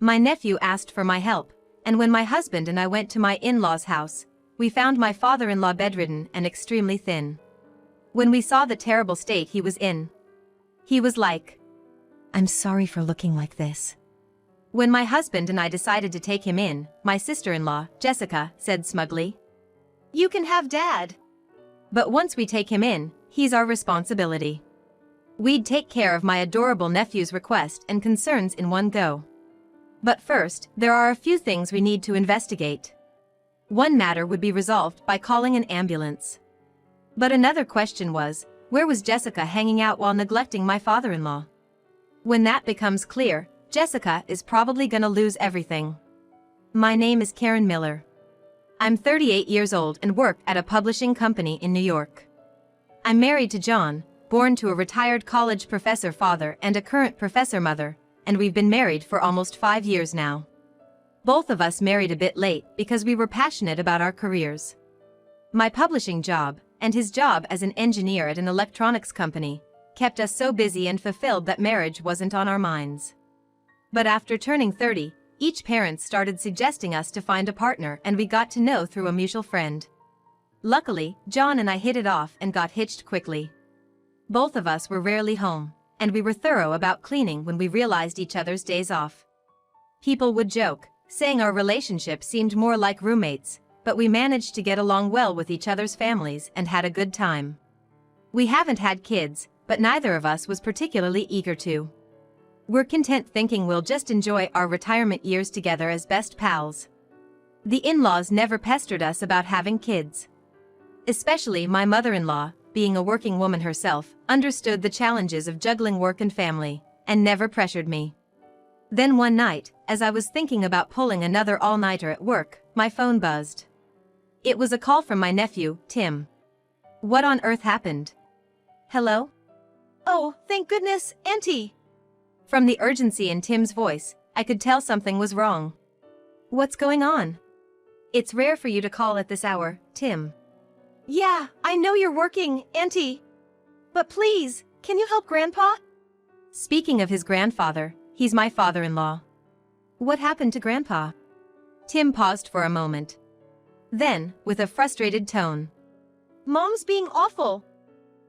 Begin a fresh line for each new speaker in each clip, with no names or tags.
My nephew asked for my help, and when my husband and I went to my in-laws' house, we found my father-in-law bedridden and extremely thin. When we saw the terrible state he was in, he was like, "I'm sorry for looking like this." When my husband and I decided to take him in, my sister-in-law, Jessica, said smugly, "You can have Dad. But once we take him in, he's our responsibility." We'd take care of my adorable nephew's request and concerns in one go. But first, there are a few things we need to investigate. One matter would be resolved by calling an ambulance. But another question was, where was Jessica hanging out while neglecting my father-in-law? When that becomes clear, Jessica is probably gonna lose everything. My name is Karen Miller. I'm 38 years old and work at a publishing company in New York. I'm married to John, born to a retired college professor father and a current professor mother, and we've been married for almost 5 years now. Both of us married a bit late because we were passionate about our careers. My publishing job, and his job as an engineer at an electronics company, kept us so busy and fulfilled that marriage wasn't on our minds. But after turning 30, each parent started suggesting us to find a partner, and we got to know through a mutual friend. Luckily, John and I hit it off and got hitched quickly. Both of us were rarely home, and we were thorough about cleaning when we realized each other's days off. People would joke, saying our relationship seemed more like roommates, but we managed to get along well with each other's families and had a good time. We haven't had kids, but neither of us was particularly eager to. We're content thinking we'll just enjoy our retirement years together as best pals. The in-laws never pestered us about having kids. Especially my mother-in-law, being a working woman herself, understood the challenges of juggling work and family, and never pressured me. Then one night, as I was thinking about pulling another all-nighter at work, my phone buzzed. It was a call from my nephew, Tim. What on earth happened? Hello? Oh, thank goodness, Auntie! From the urgency in Tim's voice, I could tell something was wrong. What's going on? It's rare for you to call at this hour, Tim. Yeah, I know you're working, Auntie. But please, can you help Grandpa? Speaking of his grandfather, he's my father-in-law. What happened to Grandpa? Tim paused for a moment. Then, with a frustrated tone. Mom's being awful.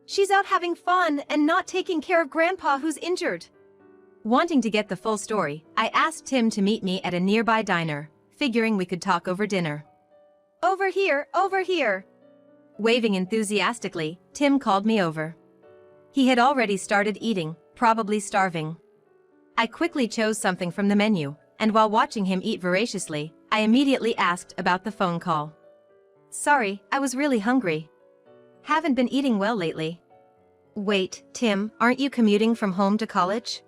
She's out having fun and not taking care of Grandpa who's injured. Wanting to get the full story, I asked Tim to meet me at a nearby diner, figuring we could talk over dinner. Over here, over here. Waving enthusiastically, Tim called me over. He had already started eating, probably starving. I quickly chose something from the menu, and while watching him eat voraciously, I immediately asked about the phone call. Sorry, I was really hungry. Haven't been eating well lately. Wait, Tim, aren't you commuting from home to college?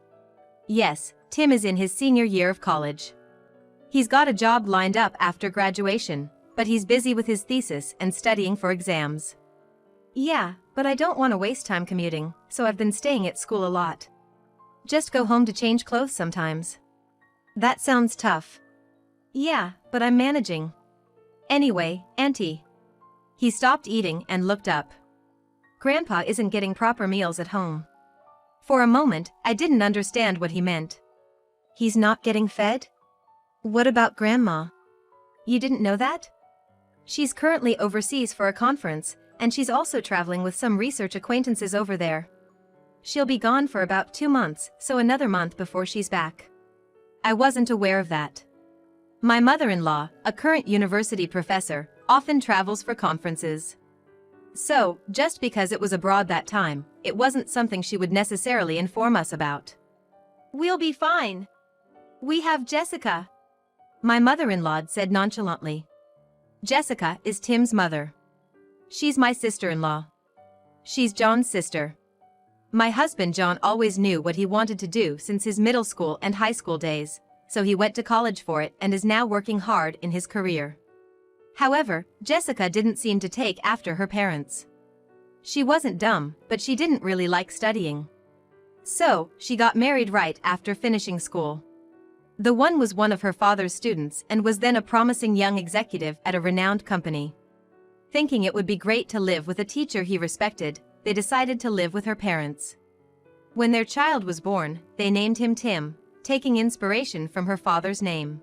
Yes, Tim is in his senior year of college. He's got a job lined up after graduation, but he's busy with his thesis and studying for exams. Yeah, but I don't want to waste time commuting, so I've been staying at school a lot. Just go home to change clothes sometimes. That sounds tough. Yeah, but I'm managing. Anyway, Auntie. He stopped eating and looked up. Grandpa isn't getting proper meals at home. For a moment, I didn't understand what he meant. He's not getting fed? What about Grandma? You didn't know that? She's currently overseas for a conference, and she's also traveling with some research acquaintances over there. She'll be gone for about 2 months, so another month before she's back. I wasn't aware of that. My mother-in-law, a current university professor, often travels for conferences. So, just because it was abroad that time, it wasn't something she would necessarily inform us about. We'll be fine. We have Jessica. My mother-in-law said nonchalantly. Jessica is Tim's mother. She's my sister-in-law. She's John's sister. My husband John always knew what he wanted to do since his middle school and high school days, so he went to college for it and is now working hard in his career. However, Jessica didn't seem to take after her parents. She wasn't dumb, but she didn't really like studying. So, she got married right after finishing school. The one was one of her father's students and was then a promising young executive at a renowned company. Thinking it would be great to live with a teacher he respected, they decided to live with her parents. When their child was born, they named him Tim, taking inspiration from her father's name.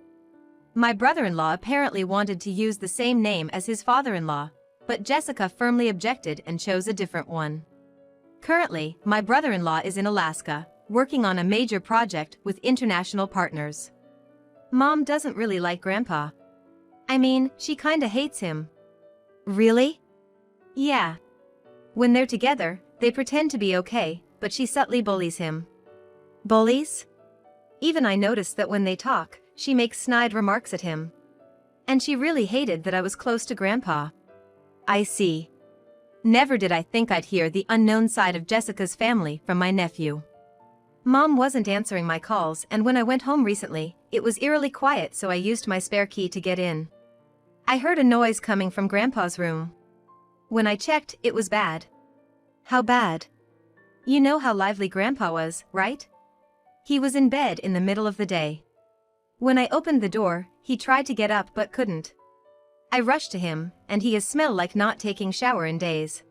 My brother-in-law apparently wanted to use the same name as his father-in-law, but Jessica firmly objected and chose a different one. Currently, my brother-in-law is in Alaska, working on a major project with international partners. Mom doesn't really like Grandpa. I mean, she kinda hates him. Really? Yeah. When they're together, they pretend to be okay, but she subtly bullies him. Bullies? Even I noticed that when they talk, she makes snide remarks at him. And she really hated that I was close to Grandpa. I see. Never did I think I'd hear the unknown side of Jessica's family from my nephew. Mom wasn't answering my calls, and when I went home recently, it was eerily quiet, so I used my spare key to get in. I heard a noise coming from Grandpa's room. When I checked, it was bad. How bad? You know how lively Grandpa was, right? He was in bed in the middle of the day. When I opened the door, he tried to get up but couldn't. I rushed to him, and he has smelled like not taking shower in days.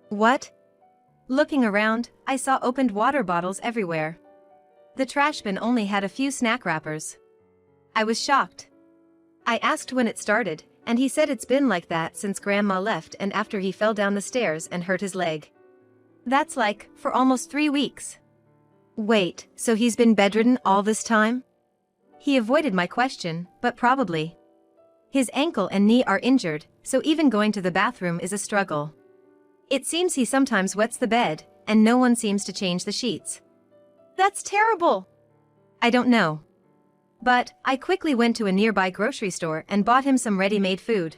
What? Looking around, I saw opened water bottles everywhere. The trash bin only had a few snack wrappers. I was shocked. I asked when it started, and he said it's been like that since Grandma left and after he fell down the stairs and hurt his leg. That's like, for almost 3 weeks. Wait, so he's been bedridden all this time? He avoided my question, but probably. His ankle and knee are injured, so even going to the bathroom is a struggle. It seems he sometimes wets the bed, and no one seems to change the sheets. That's terrible! I don't know. But I quickly went to a nearby grocery store and bought him some ready-made food.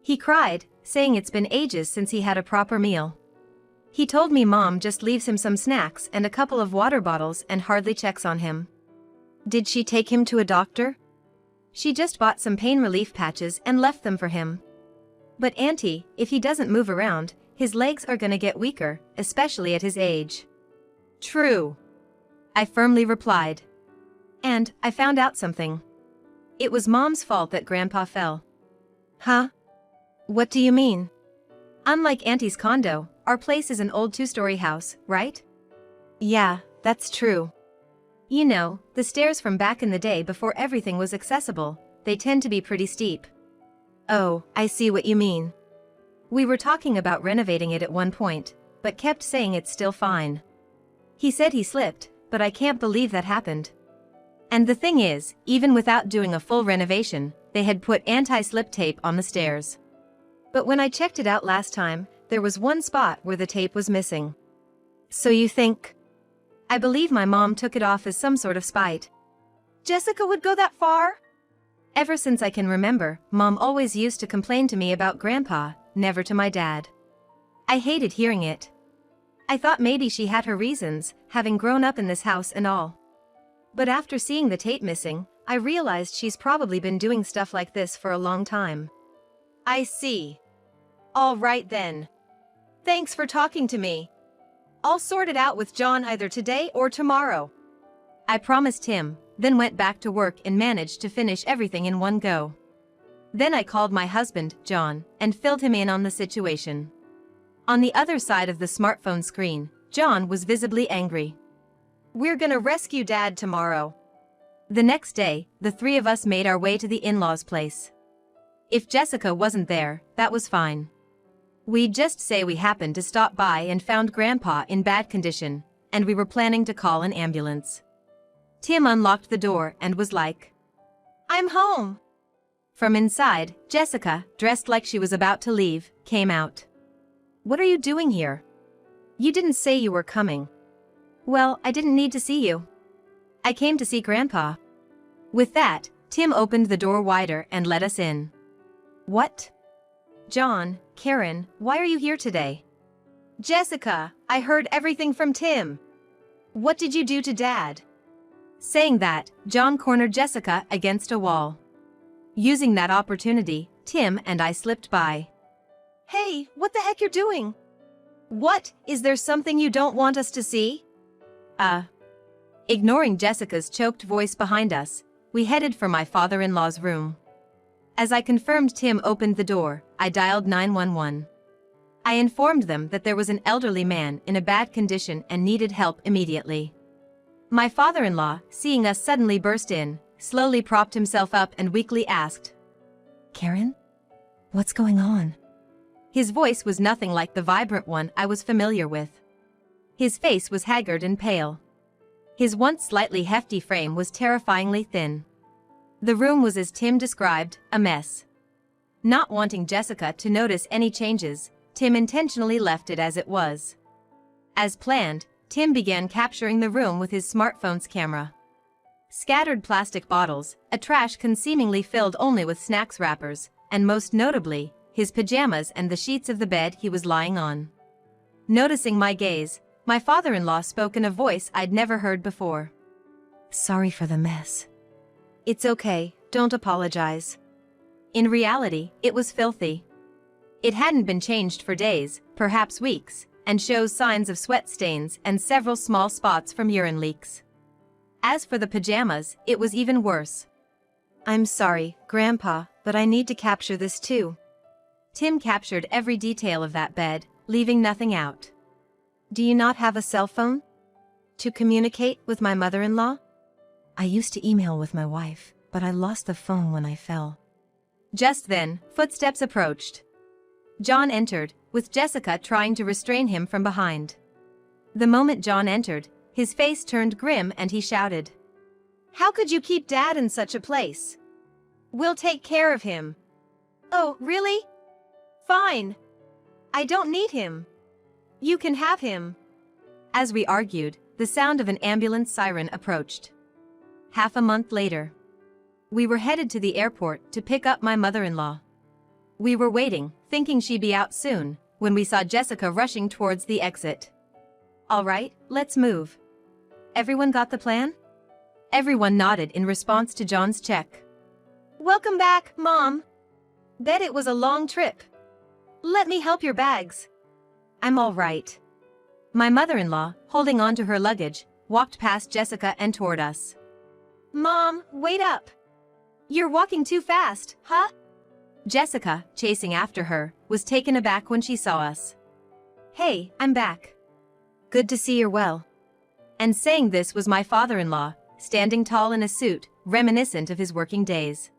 He cried, saying it's been ages since he had a proper meal. He told me Mom just leaves him some snacks and a couple of water bottles and hardly checks on him. Did she take him to a doctor? She just bought some pain relief patches and left them for him. But Auntie, if he doesn't move around, his legs are gonna get weaker, especially at his age. True. I firmly replied. And I found out something. It was Mom's fault that Grandpa fell. Huh? What do you mean? Unlike Auntie's condo, our place is an old 2-story house, right? Yeah, that's true. You know, the stairs from back in the day before everything was accessible, they tend to be pretty steep. Oh, I see what you mean. We were talking about renovating it at one point, but kept saying it's still fine. He said he slipped, but I can't believe that happened. And the thing is, even without doing a full renovation, they had put anti-slip tape on the stairs. But when I checked it out last time, there was one spot where the tape was missing. So you think? I believe my mom took it off as some sort of spite. Jessica would go that far? Ever since I can remember, Mom always used to complain to me about Grandpa, never to my dad. I hated hearing it. I thought maybe she had her reasons, having grown up in this house and all. But after seeing the tape missing, I realized she's probably been doing stuff like this for a long time. I see. All right then. Thanks for talking to me. I'll sort it out with John either today or tomorrow. I promised him, then went back to work and managed to finish everything in one go. Then I called my husband, John, and filled him in on the situation. On the other side of the smartphone screen, John was visibly angry. We're gonna rescue Dad tomorrow. The next day, the 3 of us made our way to the in-laws' place. If Jessica wasn't there, that was fine. We'd just say we happened to stop by and found Grandpa in bad condition, and we were planning to call an ambulance. Tim unlocked the door and was like, "I'm home." From inside, Jessica, dressed like she was about to leave, came out. "What are you doing here? You didn't say you were coming." "Well, I didn't need to see you. I came to see Grandpa." With that, Tim opened the door wider and let us in. "What? John, Karen, why are you here today?" "Jessica, I heard everything from Tim. What did you do to Dad?" Saying that, John cornered Jessica against a wall. Using that opportunity, Tim and I slipped by. "Hey, what the heck you're doing? What, is there something you don't want us to see?" Ignoring Jessica's choked voice behind us, we headed for my father-in-law's room. As I confirmed Tim opened the door, I dialed 911. I informed them that there was an elderly man in a bad condition and needed help immediately. My father-in-law, seeing us suddenly burst in, slowly propped himself up and weakly asked,
Karen? What's going on?
His voice was nothing like the vibrant one I was familiar with. His face was haggard and pale. His once slightly hefty frame was terrifyingly thin. The room was as Tim described, a mess. Not wanting Jessica to notice any changes, Tim intentionally left it as it was. As planned, Tim began capturing the room with his smartphone's camera. Scattered plastic bottles, a trash can seemingly filled only with snacks wrappers, and most notably, his pajamas and the sheets of the bed he was lying on. Noticing my gaze, my father-in-law spoke in a voice I'd never heard before.
Sorry for the mess.
It's okay, don't apologize. In reality, it was filthy. It hadn't been changed for days, perhaps weeks, and shows signs of sweat stains and several small spots from urine leaks. As for the pajamas, it was even worse. I'm sorry, Grandpa, but I need to capture this too. Tim captured every detail of that bed, leaving nothing out. Do you not have a cell phone? To communicate with my mother-in-law?
I used to email with my wife, but I lost the phone when I fell.
Just then, footsteps approached. John entered, with Jessica trying to restrain him from behind. The moment John entered, his face turned grim and he shouted, How could you keep Dad in such a place? We'll take care of him. Oh, really? Fine. I don't need him. You can have him. As we argued, the sound of an ambulance siren approached. Half a month later, we were headed to the airport to pick up my mother-in-law. We were waiting, thinking she'd be out soon, when we saw Jessica rushing towards the exit. All right, let's move. Everyone got the plan? Everyone nodded in response to John's check. Welcome back, Mom. Bet it was a long trip. Let me help your bags. I'm all right. My mother-in-law, holding on to her luggage, walked past Jessica and toward us. Mom, wait up. You're walking too fast, huh? Jessica, chasing after her, was taken aback when she saw us. Hey, I'm back. Good to see you're well. And saying this was my father-in-law, standing tall in a suit, reminiscent of his working days.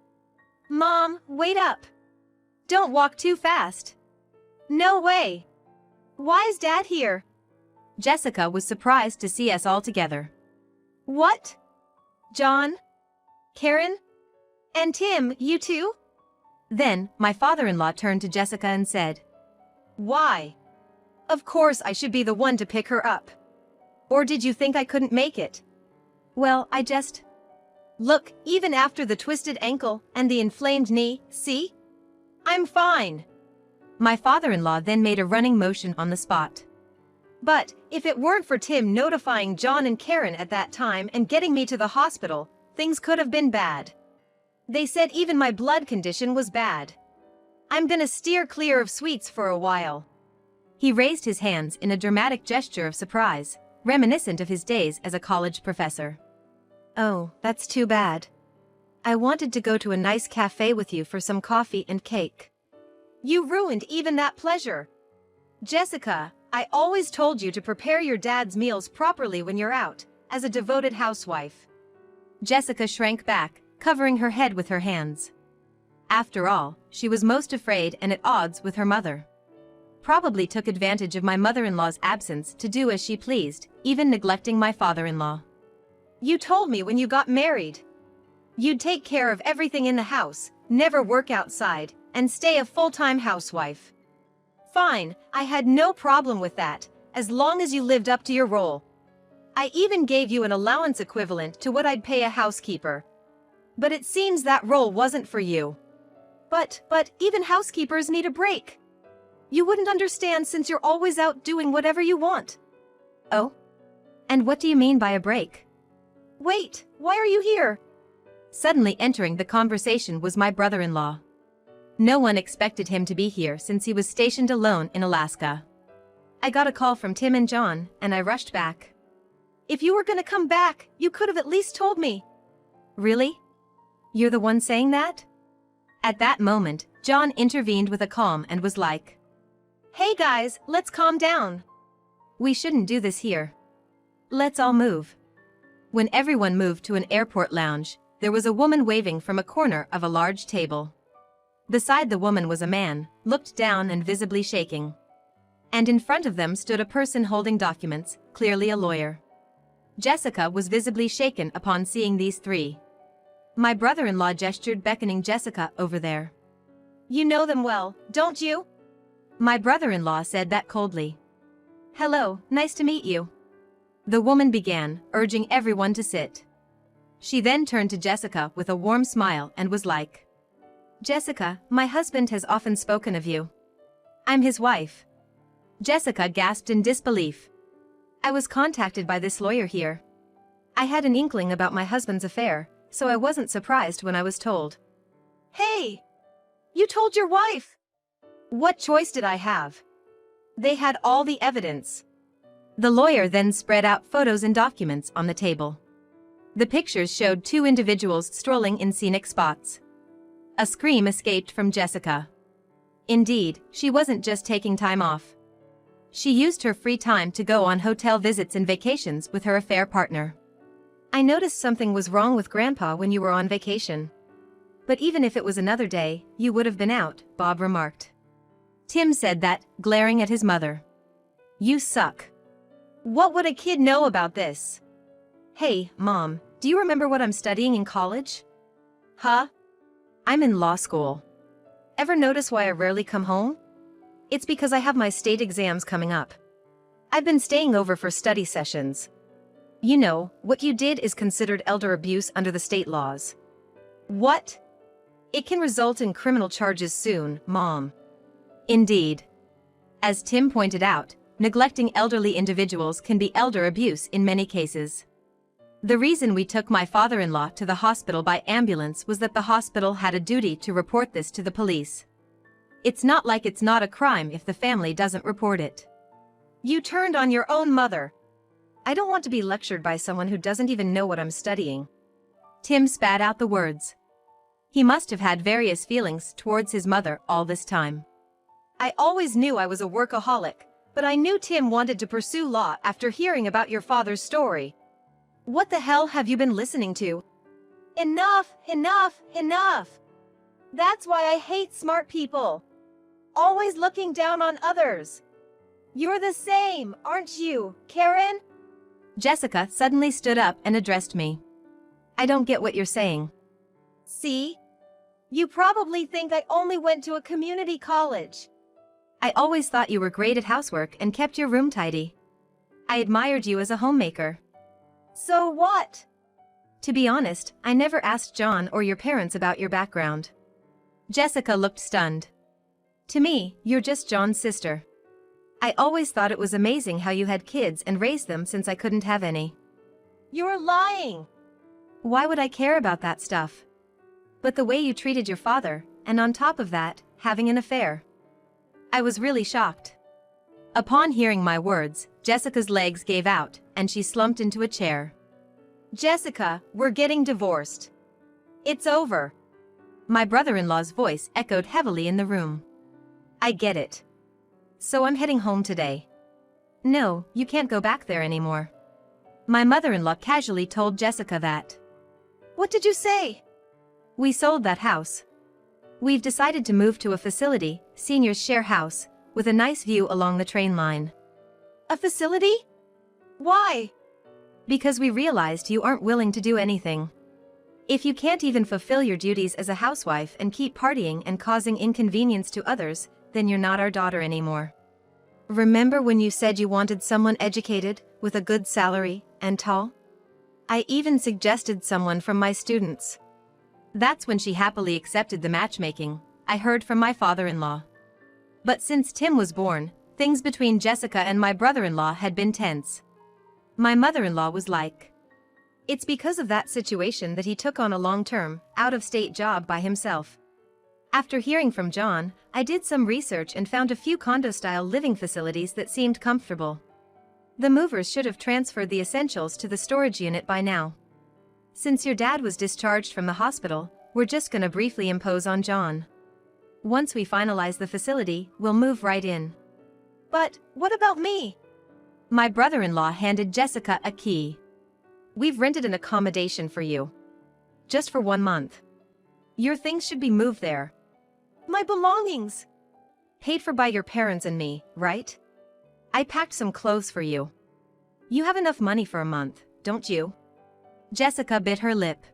Mom, wait up. Don't walk too fast. No way. Why is Dad here? Jessica was surprised to see us all together. What? John? Karen? And Tim, you too? Then, my father-in-law turned to Jessica and said, Why? Of course I should be the one to pick her up. Or did you think I couldn't make it? Well, I just... Look, even after the twisted ankle and the inflamed knee, see? I'm fine. My father-in-law then made a running motion on the spot. But, if it weren't for Tim notifying John and Karen at that time and getting me to the hospital, things could have been bad. They said even my blood condition was bad. I'm gonna steer clear of sweets for a while. He raised his hands in a dramatic gesture of surprise, reminiscent of his days as a college professor. Oh, that's too bad. I wanted to go to a nice cafe with you for some coffee and cake. You ruined even that pleasure. Jessica, I always told you to prepare your dad's meals properly when you're out, as a devoted housewife. Jessica shrank back, covering her head with her hands. After all, she was most afraid and at odds with her mother. Probably took advantage of my mother-in-law's absence to do as she pleased, even neglecting my father-in-law. You told me when you got married. You'd take care of everything in the house, never work outside, and stay a full-time housewife. Fine, I had no problem with that, as long as you lived up to your role. I even gave you an allowance equivalent to what I'd pay a housekeeper. But it seems that role wasn't for you. But even housekeepers need a break. You wouldn't understand since you're always out doing whatever you want. Oh? And what do you mean by a break? Wait, why are you here? Suddenly entering the conversation was my brother-in-law. No one expected him to be here since he was stationed alone in Alaska. I got a call from Tim and John, and I rushed back. If you were gonna come back, you could have at least told me. Really? You're the one saying that? At that moment, John intervened with a calm and was like, Hey guys, let's calm down. We shouldn't do this here. Let's all move. When everyone moved to an airport lounge, there was a woman waving from a corner of a large table. Beside the woman was a man, looked down and visibly shaking. And in front of them stood a person holding documents, clearly a lawyer. Jessica was visibly shaken upon seeing these three. My brother-in-law gestured, beckoning Jessica over there. "You know them well, don't you?" My brother-in-law said that coldly. "Hello, nice to meet you." The woman began, urging everyone to sit. She then turned to Jessica with a warm smile and was like, "Jessica, my husband has often spoken of you. I'm his wife." Jessica gasped in disbelief. "I was contacted by this lawyer here. I had an inkling about my husband's affair, so I wasn't surprised when I was told." "Hey! You told your wife!" "What choice did I have? They had all the evidence." The lawyer then spread out photos and documents on the table. The pictures showed two individuals strolling in scenic spots. A scream escaped from Jessica. Indeed, she wasn't just taking time off. She used her free time to go on hotel visits and vacations with her affair partner. "I noticed something was wrong with Grandpa when you were on vacation. But even if it was another day, you would have been out," Bob remarked. Tim said that, glaring at his mother. "You suck. What would a kid know about this?" "Hey, Mom, do you remember what I'm studying in college?" "Huh? I'm in law school. Ever notice why I rarely come home? It's because I have my state exams coming up. I've been staying over for study sessions. You know, what you did is considered elder abuse under the state laws." "What?" "It can result in criminal charges soon, Mom." Indeed. As Tim pointed out, neglecting elderly individuals can be elder abuse in many cases. The reason we took my father-in-law to the hospital by ambulance was that the hospital had a duty to report this to the police. It's not like it's not a crime if the family doesn't report it. "You turned on your own mother." "I don't want to be lectured by someone who doesn't even know what I'm studying." Tim spat out the words. He must have had various feelings towards his mother all this time. "I always knew I was a workaholic, but I knew Tim wanted to pursue law after hearing about your father's story." "What the hell have you been listening to?" "Enough, enough, enough. That's why I hate smart people. Always looking down on others. You're the same, aren't you, Karen?" Jessica suddenly stood up and addressed me. "I don't get what you're saying." "See? You probably think I only went to a community college." "I always thought you were great at housework and kept your room tidy. I admired you as a homemaker." "So what?" "To be honest, I never asked John or your parents about your background." Jessica looked stunned. "To me, you're just John's sister. I always thought it was amazing how you had kids and raised them since I couldn't have any." "You're lying." "Why would I care about that stuff? But the way you treated your father, and on top of that, having an affair." I was really shocked. Upon hearing my words, Jessica's legs gave out, and she slumped into a chair. "Jessica, we're getting divorced. It's over." My brother-in-law's voice echoed heavily in the room. "I get it. So I'm heading home today." "No, you can't go back there anymore." My mother-in-law casually told Jessica that. "What did you say?" "We sold that house. We've decided to move to a facility, seniors share house, with a nice view along the train line." "A facility? Why?" "Because we realized you aren't willing to do anything. If you can't even fulfill your duties as a housewife and keep partying and causing inconvenience to others, then you're not our daughter anymore. Remember when you said you wanted someone educated, with a good salary, and tall? I even suggested someone from my students." That's when she happily accepted the matchmaking, I heard from my father-in-law. But since Tim was born, things between Jessica and my brother-in-law had been tense. My mother-in-law was like, "It's because of that situation that he took on a long-term, out-of-state job by himself." After hearing from John, I did some research and found a few condo-style living facilities that seemed comfortable. The movers should have transferred the essentials to the storage unit by now. Since your dad was discharged from the hospital, we're just gonna briefly impose on John. Once we finalize the facility, we'll move right in." "But what about me?" My brother-in-law handed Jessica a key. We've rented an accommodation for you. Just for 1 month. Your things should be moved there. My belongings! Paid for by your parents and me, right? I packed some clothes for you. You have enough money for a month, don't you? Jessica bit her lip.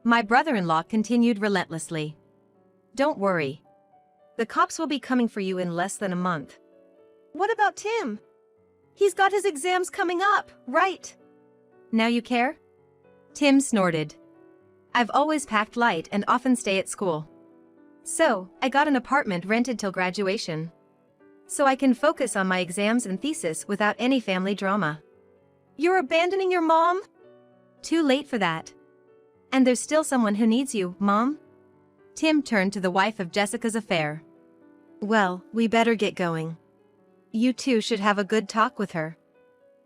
My brother-in-law continued relentlessly. Don't worry. The cops will be coming for you in less than a month. What about Tim? He's got his exams coming up, right? Now you care? Tim snorted. I've always packed light and often stay at school. So, I got an apartment rented till graduation. So I can focus on my exams and thesis without any family drama. You're abandoning your mom? Too late for that. And there's still someone who needs you, Mom? Tim turned to the wife of Jessica's affair. Well, we better get going. You two should have a good talk with her.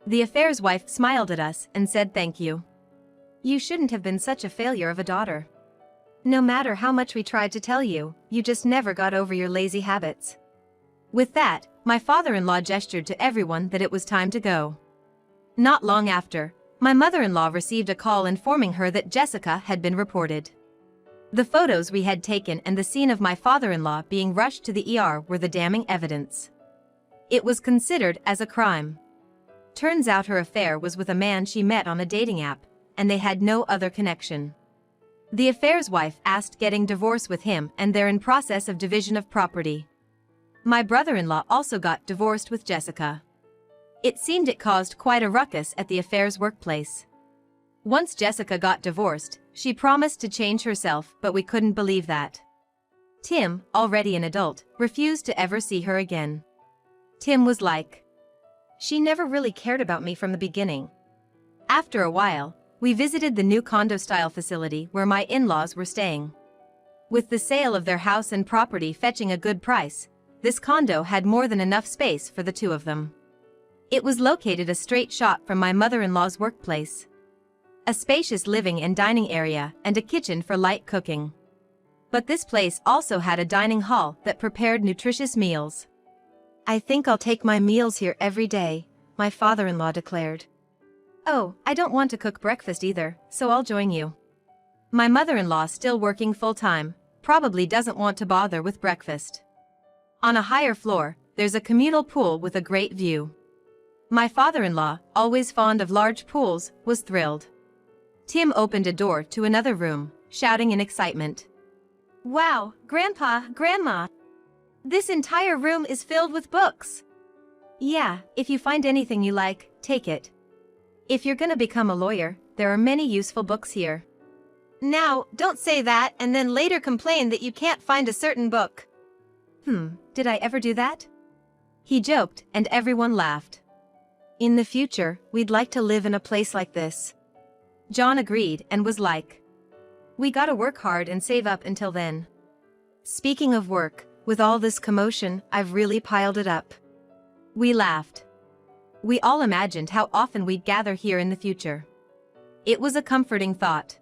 The affair's wife smiled at us and said thank you. You shouldn't have been such a failure of a daughter. No matter how much we tried to tell you, you just never got over your lazy habits. With that, my father-in-law gestured to everyone that it was time to go. Not long after, my mother-in-law received a call informing her that Jessica had been reported. The photos we had taken and the scene of my father-in-law being rushed to the ER were the damning evidence. It was considered as a crime. Turns out her affair was with a man she met on a dating app, and they had no other connection. The affair's wife asked getting divorced with him, and they're in process of division of property. My brother-in-law also got divorced with Jessica. It seemed it caused quite a ruckus at the affair's workplace. Once Jessica got divorced, she promised to change herself, but we couldn't believe that. Tim, already an adult, refused to ever see her again. Tim was like, she never really cared about me from the beginning. After a while, we visited the new condo-style facility where my in-laws were staying. With the sale of their house and property fetching a good price, this condo had more than enough space for the two of them. It was located a straight shot from my mother-in-law's workplace. A spacious living and dining area and a kitchen for light cooking. But this place also had a dining hall that prepared nutritious meals. I think I'll take my meals here every day, my father-in-law declared. Oh, I don't want to cook breakfast either, so I'll join you. My mother-in-law, still working full-time, probably doesn't want to bother with breakfast. On a higher floor, there's a communal pool with a great view. My father-in-law, always fond of large pools, was thrilled. Tim opened a door to another room, shouting in excitement. Wow, Grandpa, Grandma! This entire room is filled with books! Yeah, if you find anything you like, take it. If you're gonna become a lawyer, there are many useful books here. Now, don't say that and then later complain that you can't find a certain book. Did I ever do that? He joked, and everyone laughed. In the future, we'd like to live in a place like this. John agreed and was like, we gotta work hard and save up until then. Speaking of work, with all this commotion, I've really piled it up. We laughed. We all imagined how often we'd gather here in the future. It was a comforting thought.